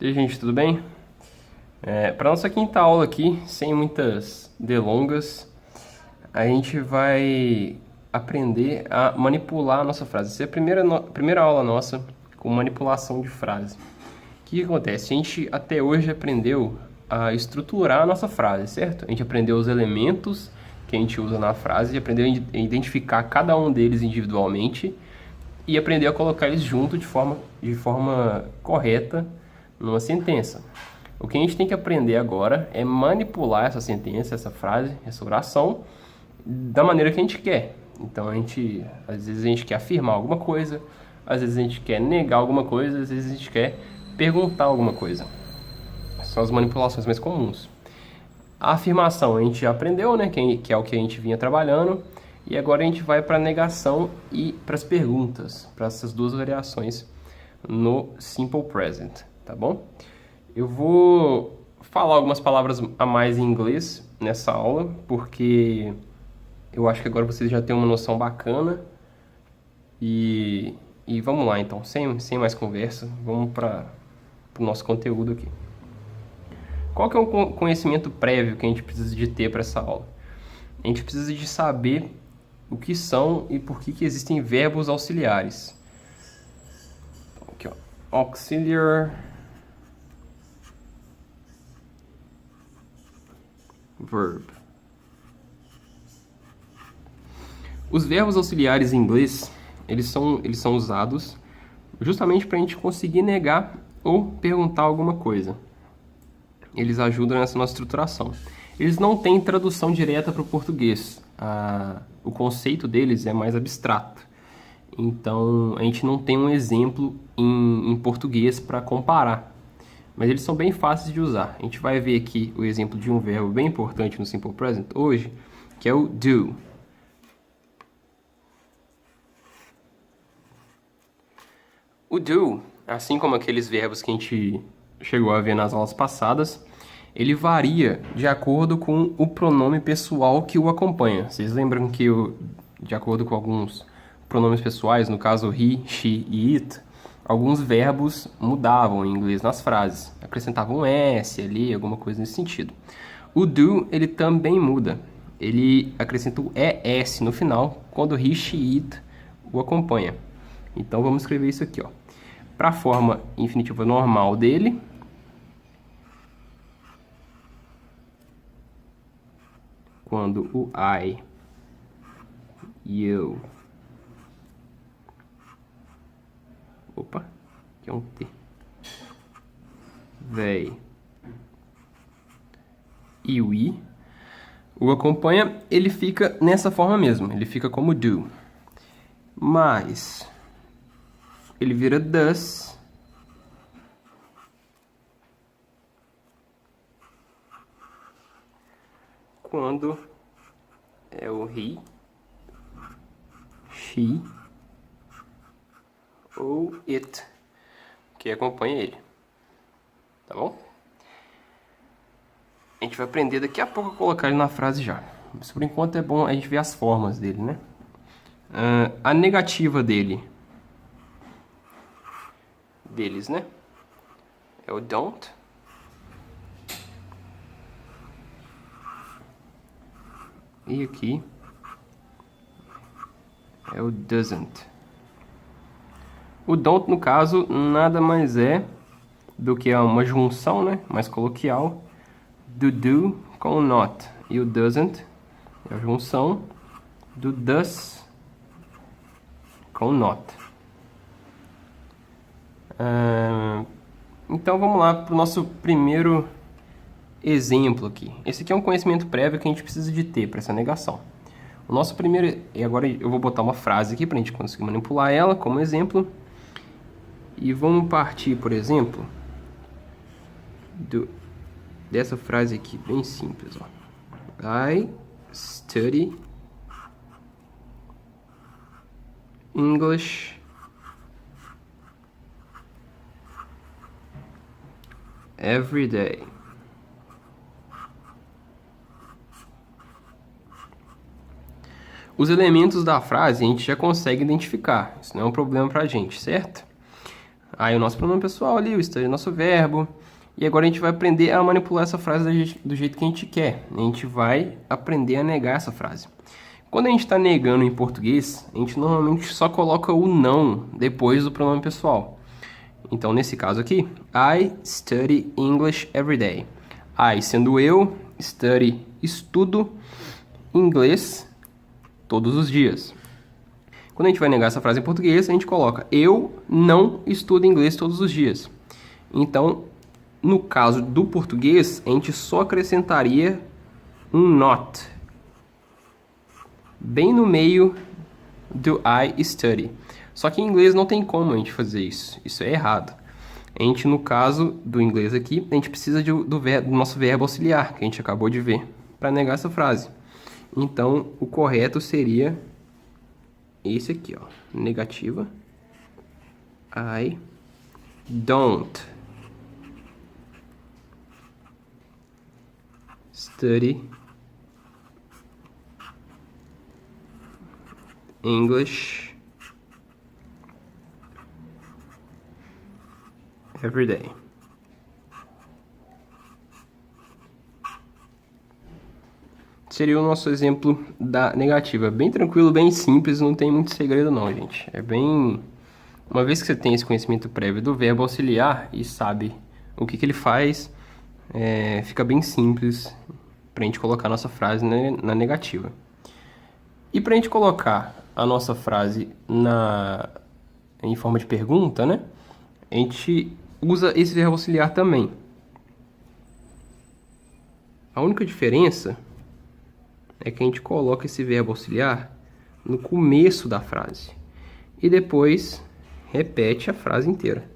E aí, gente, tudo bem? Para nossa quinta aula aqui, sem muitas delongas, a gente vai aprender a manipular a nossa frase. Essa é a primeira aula nossa com manipulação de frase. O que acontece? A gente até hoje aprendeu a estruturar a nossa frase, certo? A gente aprendeu os elementos que a gente usa na frase, aprendeu a identificar cada um deles individualmente e aprendeu a colocar eles junto de forma correta numa sentença. O que a gente tem que aprender agora é manipular essa sentença, essa frase, essa oração da maneira que a gente quer. Então às vezes a gente quer afirmar alguma coisa, às vezes a gente quer negar alguma coisa, às vezes a gente quer perguntar alguma coisa. São as manipulações mais comuns. A afirmação a gente já aprendeu, né, que é o que a gente vinha trabalhando, e agora a gente vai para a negação e para as perguntas, para essas duas variações no Simple Present, tá bom? Eu vou falar algumas palavras a mais em inglês nessa aula, porque eu acho que agora vocês já têm uma noção bacana. E vamos lá então, sem mais conversa, vamos para o nosso conteúdo aqui. Qual que é o conhecimento prévio que a gente precisa de ter para essa aula? A gente precisa de saber o que são e por que existem verbos auxiliares. Aqui, ó. Auxiliar verb. Os verbos auxiliares em inglês, eles são usados justamente para a gente conseguir negar ou perguntar alguma coisa. Eles ajudam nessa nossa estruturação. Eles não têm tradução direta para o português. O conceito deles é mais abstrato. Então, a gente não tem um exemplo em português para comparar. Mas eles são bem fáceis de usar. A gente vai ver aqui o exemplo de um verbo bem importante no Simple Present hoje, que é o do. O do, assim como aqueles verbos que a gente chegou a ver nas aulas passadas, ele varia de acordo com o pronome pessoal que o acompanha. Vocês lembram que, de acordo com alguns pronomes pessoais, no caso he, she e it, alguns verbos mudavam em inglês nas frases. Acrescentavam um S ali, alguma coisa nesse sentido. O do, ele também muda. Ele acrescenta o ES no final, quando he, she, it o acompanha. Então, vamos escrever isso aqui, ó. Para a forma infinitiva normal dele, quando o I, you, opa, aqui é um T, they e o we, o acompanha, ele fica nessa forma mesmo, ele fica como do. Mas ele vira does quando é o he, she ou it que acompanha ele, tá bom? A gente vai aprender daqui a pouco a colocar ele na frase já. Mas por enquanto é bom a gente ver as formas dele, né? A negativa deles, né? É o don't. E aqui é o doesn't. O don't, no caso, nada mais é do que uma junção, né, mais coloquial, do do com o not. E o doesn't é a junção do does com o not. Então vamos lá para o nosso primeiro exemplo aqui. Esse aqui é um conhecimento prévio que a gente precisa de ter para essa negação. O nosso primeiro... E agora eu vou botar uma frase aqui para a gente conseguir manipular ela como exemplo. E vamos partir, por exemplo, dessa frase aqui, bem simples. Ó. I study English every day. Os elementos da frase a gente já consegue identificar. Isso não é um problema pra gente, certo? I é o nosso pronome pessoal ali, o study é o nosso verbo. E agora a gente vai aprender a manipular essa frase do jeito que a gente quer. A gente vai aprender a negar essa frase. Quando a gente está negando em português, a gente normalmente só coloca o não depois do pronome pessoal. Então, nesse caso aqui, I study English every day. I sendo eu, study, estudo inglês todos os dias. Quando a gente vai negar essa frase em português, a gente coloca eu não estudo inglês todos os dias. Então, no caso do português, a gente só acrescentaria um not bem no meio do I study. Só que em inglês não tem como a gente fazer isso. Isso é errado. A gente, no caso do inglês aqui, a gente precisa do nosso verbo auxiliar, que a gente acabou de ver, para negar essa frase. Então, o correto seria esse aqui, ó. Negativa. I don't study English every day. Seria o nosso exemplo da negativa. Bem tranquilo, bem simples, não tem muito segredo não, gente. É bem... Uma vez que você tem esse conhecimento prévio do verbo auxiliar e sabe o que ele faz, fica bem simples para a gente colocar a nossa frase na negativa. E para a gente colocar a nossa frase em forma de pergunta, né? A gente usa esse verbo auxiliar também. A única diferença é que a gente coloca esse verbo auxiliar no começo da frase e depois repete a frase inteira.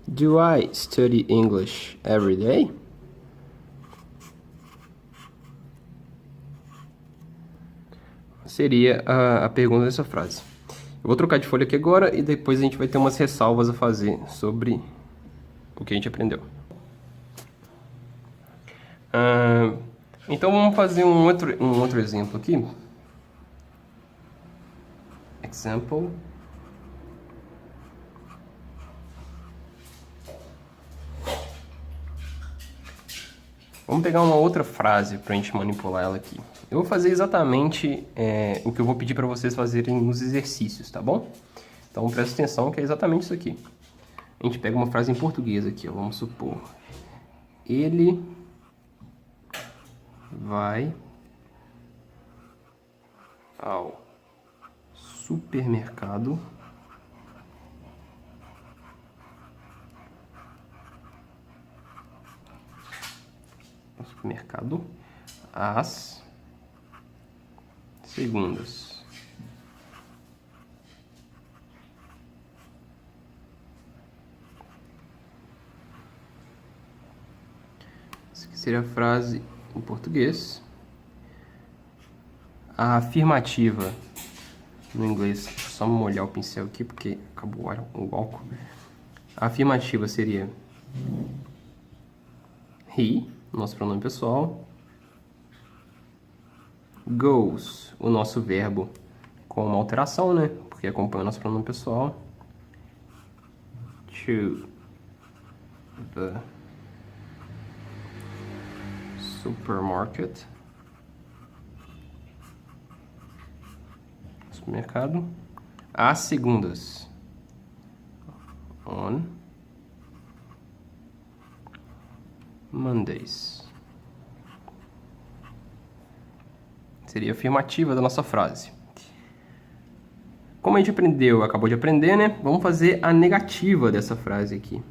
Do I study English every day? Seria a pergunta dessa frase. Eu vou trocar de folha aqui agora e depois a gente vai ter umas ressalvas a fazer sobre o que a gente aprendeu. Então vamos fazer um outro exemplo aqui. Example. Vamos pegar uma outra frase para a gente manipular ela aqui. Eu vou fazer exatamente o que eu vou pedir para vocês fazerem nos exercícios, tá bom? Então presta atenção que é exatamente isso aqui. A gente pega uma frase em português aqui, ó, vamos supor. Ele vai ao supermercado às segundas. Essa aqui seria a frase em português. A afirmativa no inglês, deixa eu só molhar o pincel aqui porque acabou o álcool. A afirmativa seria he, nosso pronome pessoal. Goes, o nosso verbo com uma alteração, né? Porque acompanha o nosso pronome pessoal. To the supermarket. Supermercado. Às segundas. On Mondays. Seria a afirmativa da nossa frase. Como a gente acabou de aprender, né? Vamos fazer a negativa dessa frase aqui.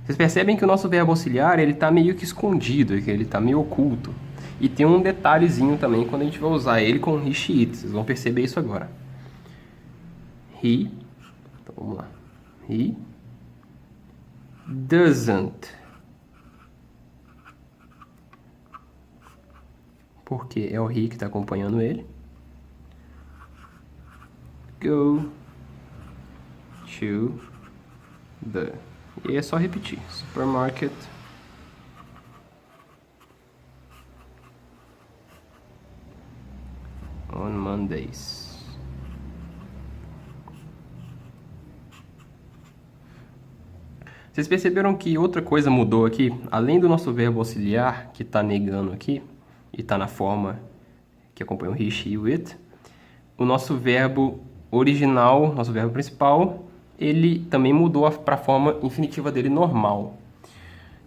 Vocês percebem que o nosso verbo auxiliar, ele tá meio que escondido, ele tá meio oculto. E tem um detalhezinho também quando a gente vai usar ele com he, she, it. Vocês vão perceber isso agora. He, então vamos lá. He doesn't. Porque é o he que está acompanhando ele. Go to the... E é só repetir. Supermarket On Mondays. Vocês perceberam que outra coisa mudou aqui? Além do nosso verbo auxiliar, que está negando aqui, e está na forma que acompanha o he, she, it, o nosso verbo original, nosso verbo principal, ele também mudou para a forma infinitiva dele normal.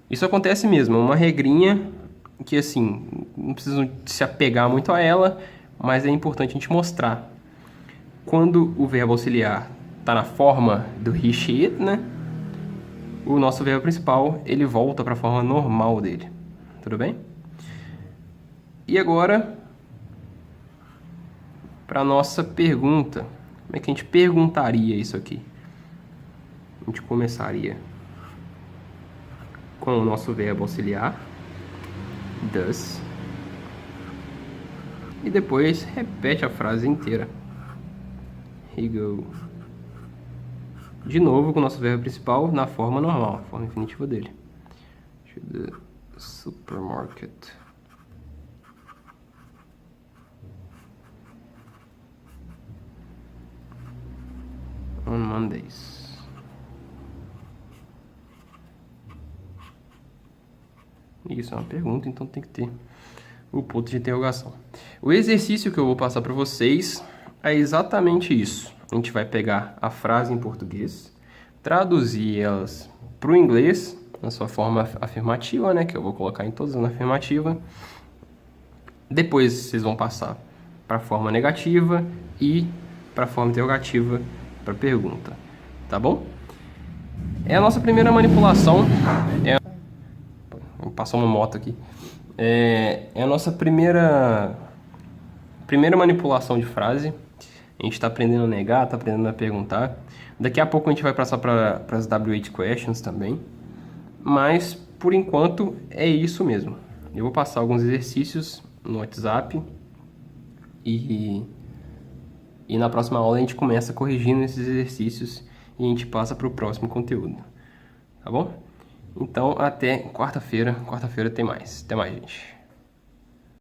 Isso acontece mesmo, é uma regrinha que, assim, não precisa se apegar muito a ela, mas é importante a gente mostrar. Quando o verbo auxiliar está na forma do he, she, it, né? O nosso verbo principal, ele volta para a forma normal dele. Tudo bem? E agora, para a nossa pergunta. Como é que a gente perguntaria isso aqui? A gente começaria com o nosso verbo auxiliar, does, e depois repete a frase inteira. He go. De novo com o nosso verbo principal na forma normal, a forma infinitiva dele. To the supermarket. On Mondays. Isso é uma pergunta, então tem que ter o ponto de interrogação. O exercício que eu vou passar para vocês é exatamente isso. A gente vai pegar a frase em português, traduzir elas para o inglês, na sua forma afirmativa, né? Que eu vou colocar em todas na afirmativa. Depois vocês vão passar para a forma negativa e para a forma interrogativa para a pergunta. Tá bom? É a nossa primeira manipulação. Passou uma moto aqui. É a nossa primeira manipulação de frase. A gente está aprendendo a negar, está aprendendo a perguntar. Daqui a pouco a gente vai passar para as WH questions também. Mas, por enquanto, é isso mesmo. Eu vou passar alguns exercícios no WhatsApp. E na próxima aula a gente começa corrigindo esses exercícios e a gente passa para o próximo conteúdo. Tá bom? Então, até quarta-feira. Quarta-feira tem mais. Até mais, gente.